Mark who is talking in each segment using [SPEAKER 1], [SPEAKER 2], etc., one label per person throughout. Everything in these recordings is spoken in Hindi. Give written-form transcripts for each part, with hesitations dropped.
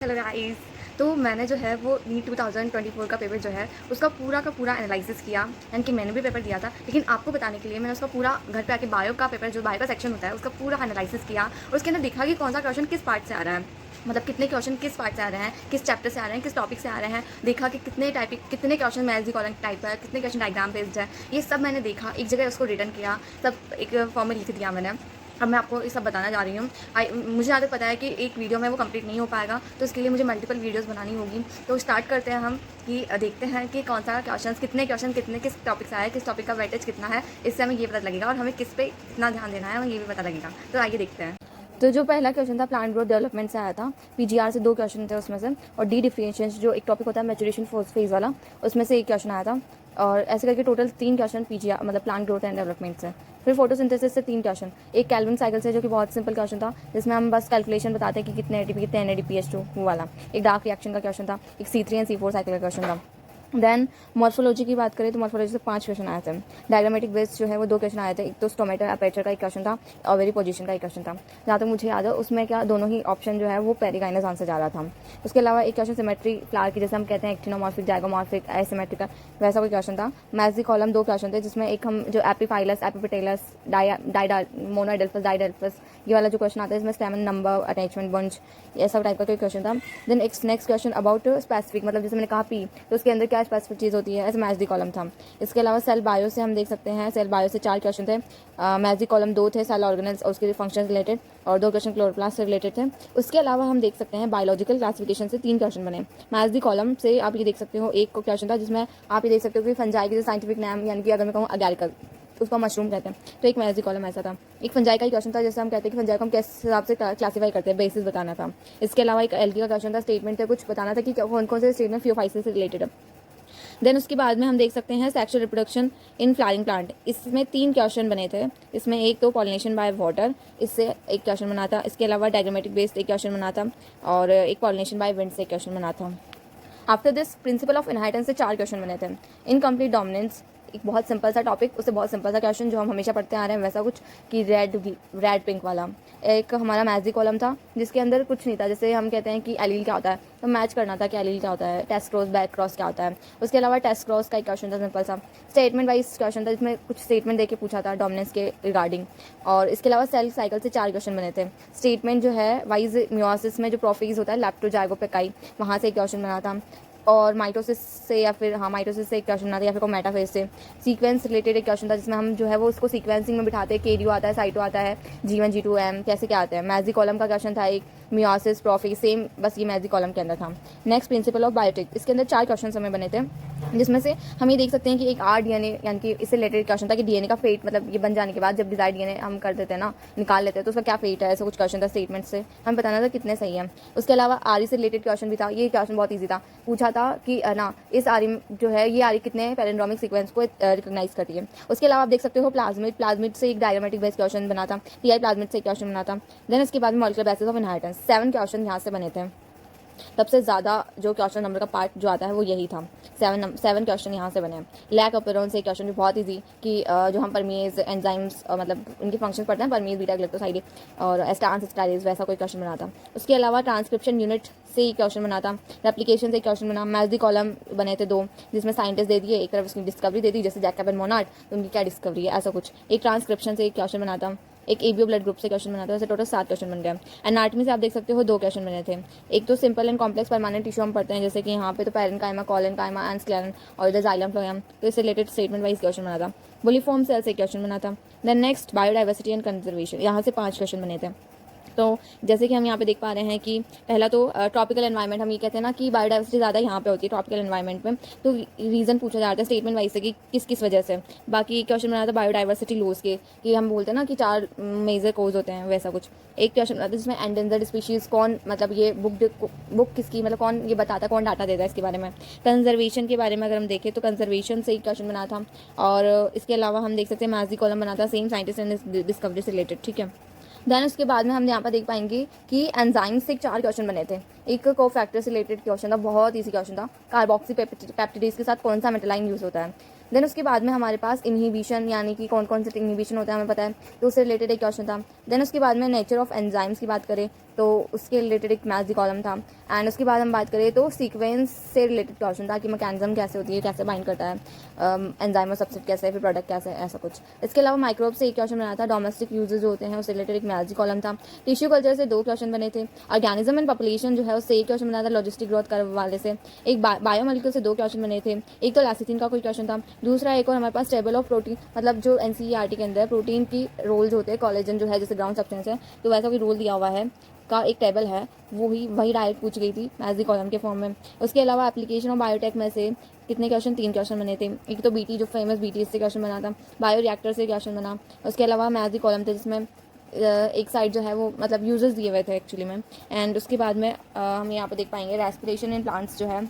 [SPEAKER 1] Hello guys. तो मैंने जो है वो नीट 2024 का पेपर जो है उसका पूरा का पूरा एनालिसिस किया, यानी कि मैंने भी पेपर दिया था, लेकिन आपको बताने के लिए मैंने उसका पूरा घर पे आके बायो का पेपर, जो बायो का सेक्शन होता है, उसका पूरा एनालिसिस किया और उसके अंदर देखा कि कौन सा क्वेश्चन किस पार्ट से आ रहा है, मतलब कितने क्वेश्चन किस पार्ट से आ रहे हैं, किस चैप्टर से आ रहे हैं, किस टॉपिक से आ रहे हैं। देखा कि कितने क्वेश्चन मैथ्स कॉलम टाइप है, कितने क्वेश्चन डायग्राम बेस्ड है, ये सब मैंने देखा, एक जगह उसको रिटर्न किया, सब एक फॉर्म में लिख दिया मैंने। अब मैं आपको ये सब बताना जा रही हूँ। मुझे ज़्यादा पता है कि एक वीडियो में वो कंप्लीट नहीं हो पाएगा, तो इसके लिए मुझे मल्टीपल वीडियोस बनानी होगी। तो स्टार्ट करते हैं हम कि देखते हैं कि कौन सा क्वेश्चन कितने किस टॉपिक से आया है, किस टॉपिक का वेटेज कितना है, इससे हमें ये पता लगेगा और हमें किस पे कितना ध्यान देना है हमें ये भी पता लगेगा। तो आइए देखते हैं। तो जो पहला क्वेश्चन था प्लांट ग्रोथ डेवलपमेंट से आया था, पीजीआर से 2 क्वेश्चन थे उसमें से, और डी डिफरेंशिएशन जो एक टॉपिक होता है मैच्योरेशन फेज वाला, उसमें से एक क्वेश्चन आया था। और ऐसे करके टोटल 3 क्वेश्चन पीजीआर मतलब प्लांट ग्रोथ एंड डेवलपमेंट से। फिर फोटोसिंथेसिस से 3 क्वेश्चन, एक कैल्विन साइकिल से जो कि बहुत सिंपल क्वेश्चन था, जिसमें हम बस कैलकुलेशन बताते हैं कि कितने एटीपी कितने NADPH2 वो वाला। एक डार्क रिएक्शन का क्वेश्चन था, एक C3 एंड C4 साइकिल का क्वेश्चन था। देन मॉर्फोलॉजी की बात करें तो मॉर्फोलॉजी से 5 क्वेश्चन आए थे। डायग्रामेटिक बेस्ड जो है वो 2 क्वेश्चन आए थे, एक तो स्टोमेटर अपर्चर का एक क्वेश्चन था और वेरी पोजीशन का एक क्वेश्चन था। जहाँ तक मुझे याद है उसमें क्या दोनों ही ऑप्शन जो है वो पेरिकाइनस आंसर जा रहा था। उसके अलावा एक क्वेश्चन सिमेट्री फ्लावर की, जैसे हम कहते हैं एक्टिनोमॉर्फिक, जाइगोमॉर्फिक, एसिमेट्रिकल, वैसा कोई क्वेश्चन था। मैथ्स दी कॉलम 2 क्वेश्चन थे, जिसमें एक हम जो एपिफाइलस, एपिपेटेलस, मोनोइडेल्फस, डाइडेल्फस, ये वाला जो क्वेश्चन आता है इसमें स्टेमन नंबर, अटैचमेंट बंच, ये सब टाइप का कोई क्वेश्चन था। देन एक नेक्स्ट क्वेश्चन अबाउट स्पेसिफिक, मतलब जैसे मैंने कहा पी, तो उसके अंदर क्या स्पेसिफिक चीज़ होती है, ऐसे मैथ्स दी कॉलम था। इसके अलावा सेल बायो से हम देख सकते हैं, सेल बायो से 4 क्वेश्चन थे। मैथ्स दी कॉलम 2 थे, सेल ऑर्गेनेल्स और उसके फंक्शन रिलेटेड, और 2 क्वेश्चन क्लोरोप्लास्ट से रिलेटेड थे। उसके अलावा हम देख सकते हैं बायोलॉजिकल क्लासिफिकेशन से 3 क्वेश्चन बने। मैथ्स दी कॉलम से आप ये देख सकते हो एक क्वेश्चन था, जिसमें आप ये देख सकते हो कि फंजाई की जो साइंटिफिक नाम, यानी कि अगर मैं कहूँ अगैरिकल, उसको मशरूम कहते हैं, तो एक मैथ्स दी कॉलम ऐसा था। एक फंजाई का ही क्वेश्चन था, जैसे हम कहते हैं कि फंजाई को हम किस हिसाब से क्लासीफाई करते हैं, बेसिस बताना था। इसके अलावा एक एल्गी का क्वेश्चन था, स्टेटमेंट था, कुछ बताना था कि कौन कौन से स्टेटमेंट फियोफाइसिस से रिलेटेड है। देन उसके बाद में हम देख सकते हैं sexual reproduction in flowering plant, इसमें 3 क्वेश्चन बने थे। इसमें एक तो पॉलिनेशन बाय वाटर, इससे एक क्वेश्चन बना था। इसके अलावा डायग्रामेटिक बेस्ड एक क्वेश्चन बना था, और एक पॉलिनेशन बाय विंड से एक क्वेश्चन बना था। After this principle of inheritance से 4 क्वेश्चन बने थे। इनकम्प्लीट डोमिनेंस, एक बहुत सिंपल सा टॉपिक, उससे बहुत सिंपल सा क्वेश्चन जो हम हमेशा पढ़ते आ रहे हैं वैसा कुछ, कि रेड पिंक वाला। एक हमारा मैथ्स दी कॉलम था, जिसके अंदर कुछ नहीं था, जैसे हम कहते हैं कि एलील क्या होता है, तो मैच करना था कि एलील क्या होता है, टेस्ट क्रॉस बैक क्रॉस क्या होता है। उसके अलावा टेस्ट क्रॉस का एक क्वेश्चन था सिंपल सा, स्टेटमेंट वाइज क्वेश्चन था, जिसमें कुछ स्टेटमेंट देके पूछा था डोमिनेंस के रिगार्डिंग। और इसके अलावा सेल साइकिल से 4 क्वेश्चन बने थे। स्टेटमेंट जो है वाइज मियोसिस में जो प्रोफेज होता है लैप्टोजाइगोपेकाई, वहाँ से एक क्वेश्चन बना था। और माइटोसिस से, या फिर माइटोसिस से एक क्वेश्चन बना था, या फिर मेटाफेज से। सीक्वेंस रिलेटेड एक क्वेश्चन था, जिसमें हम जो है वो उसको सीक्वेंसिंग में बिठाते हैं, केरियो आता है, साइटो आता है, G1 G2 M कैसे क्या आता है। मैथ्स दी कॉलम का क्वेश्चन था एक, मियोसिस प्रोफेज, सेम बस ये मैथ्स दी कॉलम के अंदर था। नेक्स्ट प्रिंसिपल ऑफ बायोटिक, इसके अंदर 4 क्वेश्चन हमें बने थे, जिसमें से हम ये देख सकते हैं कि एक RDNA, यानी कि इससे रिलेटेड क्वेश्चन था कि DNA का फेट, मतलब ये बन जाने के बाद जब डिजाइड DNA हम कर देते हैं ना, निकाल लेते हैं, तो उसका क्या फेट है, ऐसा कुछ क्वेश्चन था। स्टेटमेंट से हमें बताना था कितने सही है। उसके अलावा RE से रिलेटेड क्वेश्चन भी था, ये क्वेश्चन बहुत ईजी था। पूछा था कि ना इस RE जो है ये RE कितने पैलिंड्रोमिक सीक्वेंस को रिकॉग्नाइज करती है। उसके अलावा आप देख सकते हो प्लाज्मिड से एक डायग्रामेटिक बेस्ड क्वेश्चन बना था, PI प्लाज्मिड से एक क्वेश्चन बना था। देन इसके बाद molecular basis of inheritance, 7 question यहाँ से बने थे। सबसे ज़्यादा जो क्वेश्चन नंबर का पार्ट जो आता है वो यही था, 7 क्वेश्चन यहाँ से बने हैं। लैक अपीयरेंस से क्वेश्चन भी बहुत ईजी, कि जो हम परमीज एंजाइम्स मतलब उनके फंक्शंस पढ़ते हैं, परमीज बीटा ग्लाइकोसाइड और एस्टांस, वैसा कोई क्वेश्चन बना था। उसके अलावा ट्रांसक्रिप्शन यूनिट से एक क्वेश्चन बना था, रेप्लिकेशन से एक क्वेश्चन बना। मैथ्स दी कॉलम बने थे 2, जिसमें साइंटिस्ट दे दिए, एक तरफ उसकी डिस्कवरी दे दी, जैसे जैकब एंड मोनार्ड, तो उनकी क्या डिस्कवरी है, ऐसा कुछ। एक ट्रांसक्रिप्शन से एक क्वेश्चन बना था, एक एबीओ ब्लड ग्रुप से क्वेश्चन बना था। वैसे टोटल 7 क्वेश्चन बन गए। एनाटॉमी से आप देख सकते हो 2 क्वेश्चन बने थे। एक तो simple and complex permanent tissue हम पढ़ते हैं, जैसे कि यहाँ पे तो पैरेन्काइमा, कोलेनकाइमा एंड स्क्लेरन, और इधर जाइलम फ्लोएम, तो इससे रिलेटेड स्टेटमेंट वाइज क्वेश्चन बना था। बुलिफॉर्म सेल से क्वेश्चन बना था। Then next biodiversity and conservation, यहाँ से 5 क्वेश्चन बने थे। तो जैसे कि हम यहाँ पे देख पा रहे हैं कि पहला तो ट्रॉपिकल एनवायरनमेंट, हम ये कहते हैं ना कि बायोडाइवर्सिटी ज़्यादा यहाँ पे होती है ट्रॉपिकल एनवायरनमेंट में, तो रीज़न पूछा जाता है स्टेटमेंट वाइज से कि किस किस वजह से। बाकी क्वेश्चन बना था बायोडाइवर्सिटी लॉस के, कि हम बोलते हैं ना कि 4 मेजर कोज होते हैं, वैसा कुछ। एक क्वेश्चन बना था जिसमें एंडेंजर्ड स्पीशीज़ कौन, मतलब ये बुक किसकी, मतलब कौन ये बताता है, कौन डाटा देता है इसके बारे में। कंजर्वेशन के बारे में अगर हम देखें तो कंजर्वेशन से एक क्वेश्चन बना था। और इसके अलावा हम देख सकते हैं मैथ्स दी कॉलम बना था, सेम साइंटिस्ट एंड डिस्कवरी से रिलेटेड, ठीक है। देन उसके बाद में हम यहाँ पर देख पाएंगे कि एंजाइम से 4 क्वेश्चन बने थे। एक को फैक्टर से रिलेटेड क्वेश्चन था, बहुत ईजी क्वेश्चन था, कार्बोक्सी पेप्टिडेज के साथ कौन सा मेटालाइन यूज़ होता है। देन उसके बाद में हमारे पास इनहिबिशन यानी कि कौन कौन से इनहिबिशन होता है हमें पता है, तो उससे रिलेटेड एक क्वेश्चन था। देन उसके बाद में नेचर ऑफ एंजाइम्स की बात करें तो उसके रिलेटेड एक मैथ्स कॉलम था। एंड उसके बाद हम बात करें तो सीक्वेंस से रिलेटेड क्वेश्चन था कि मैकेनिज्म कैसे होती है, कैसे बाइंड करता है एंजाइम और सबसेट कैसे है, फिर प्रोडक्ट कैसे है, ऐसा कुछ। इसके अलावा माइक्रोब से एक क्वेश्चन बना था, डोमेस्टिक यूजेज होते हैं उससे रिलेटेड एक मैथ्स कॉलम था। टिश्यू कल्चर से 2 क्वेश्चन बने थे। ऑर्गेनिज्म एंड पॉपुलेशन जो है उससे एक क्वेश्चन बना था, लॉजिस्टिक ग्रोथ कर्व वाले से। एक बायोमोलिक्यूल से 2 क्वेश्चन बने थे, एक तो लैसिथिन का कोई क्वेश्चन था, दूसरा एक और हमारे पास टेबल ऑफ प्रोटीन, मतलब जो NCERT के अंदर प्रोटीन की रोल्स होते हैं, कोलेजन जो है जैसे ग्राउंड सब्सटेंस है तो वैसा कोई रोल दिया हुआ है का एक टेबल है, वही डायरेक्ट पूछ गई थी मैथ्स कॉलम के फॉर्म में। उसके अलावा एप्लीकेशन ऑफ बायोटेक में से कितने क्वेश्चन, 3 क्वेश्चन बने थे। एक तो BT जो फेमस BT से क्वेश्चन बना था, बायो रिएक्टर से क्वेश्चन बना। उसके अलावा मैथ्स कॉलम थे जिसमें एक साइड जो है वो मतलब यूजर्स दिए हुए थे एक्चुअली में। एंड उसके बाद में हम यहाँ पर देख पाएंगे रेस्पिरेशन इन प्लांट्स जो है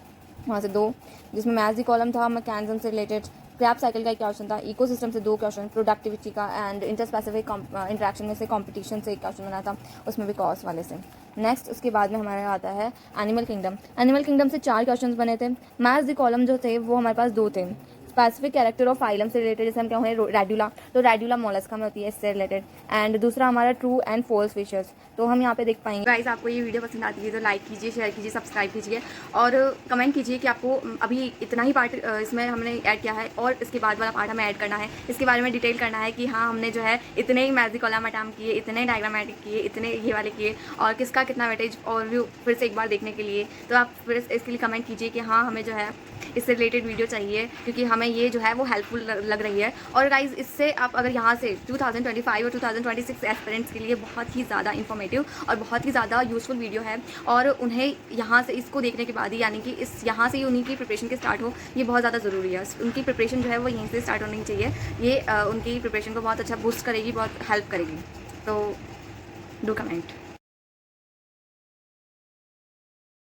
[SPEAKER 1] वहाँ से 2, जिसमें मैथ्स कॉलम था मैकेनिज्म से रिलेटेड, क्रैप साइकिल का एक क्वेश्चन था, इकोसिस्टम से 2 क्वेश्चन, प्रोडक्टिविटी का एंड इंटरस्पेसिफिक इंटरेक्शन में से कंपटीशन से एक क्वेश्चन बना था, उसमें भी कॉस्ट वाले से। नेक्स्ट उसके बाद में हमारे आता है एनिमल किंगडम। एनिमल किंगडम से 4 क्वेश्चन बने थे। मैथ्स कॉलम जो थे वो हमारे पास 2 थे। स्पेसिफिक कैरेक्टर ऑफ फाइलम से रिलेटेड, जैसे हम क्या हैं रेडुला, तो रेडुला मोलस्का में होती है, इससे रिलेटेड। एंड दूसरा हमारा ट्रू एंड फॉल्स फिशेस, तो हम यहाँ पे देख पाएंगे। गाइस आपको ये वीडियो पसंद आती है तो लाइक कीजिए, शेयर कीजिए, सब्सक्राइब कीजिए और कमेंट कीजिए कि आपको अभी इतना ही पार्ट इसमें हमने ऐड किया है और इसके बाद वाला पार्ट हमें ऐड करना है, इसके बारे में डिटेल करना है कि हाँ हमने जो है इतने ही मैथ्स कॉलम अटैम्प्ट किए, इतने डायग्रामेटिक किए, इतने ये वाले किए और किसका कितना वेटेज और व्यू फिर से एक बार देखने के लिए। तो आप फिर इसके लिए कमेंट कीजिए कि हाँ हमें जो है इससे रिलेटेड वीडियो चाहिए, क्योंकि हमें ये जो है वो हेल्पफुल लग रही है। और गाइज इससे आप अगर यहाँ से 2025 और 2026 एस्पिरेंट्स के लिए बहुत ही ज़्यादा इंफॉर्मेटिव और बहुत ही ज़्यादा यूज़फुल वीडियो है, और उन्हें यहाँ से इसको देखने के बाद ही यानी कि इस यहाँ से ही उन्हीं की प्रिपरेशन के स्टार्ट हो, ये बहुत ज़्यादा ज़रूरी है। उनकी प्रिपरेशन जो है वो यहीं से स्टार्ट होनी चाहिए, ये उनकी प्रिपरेशन को बहुत अच्छा बूस्ट करेगी, बहुत हेल्प करेगी। तो डू कमेंट।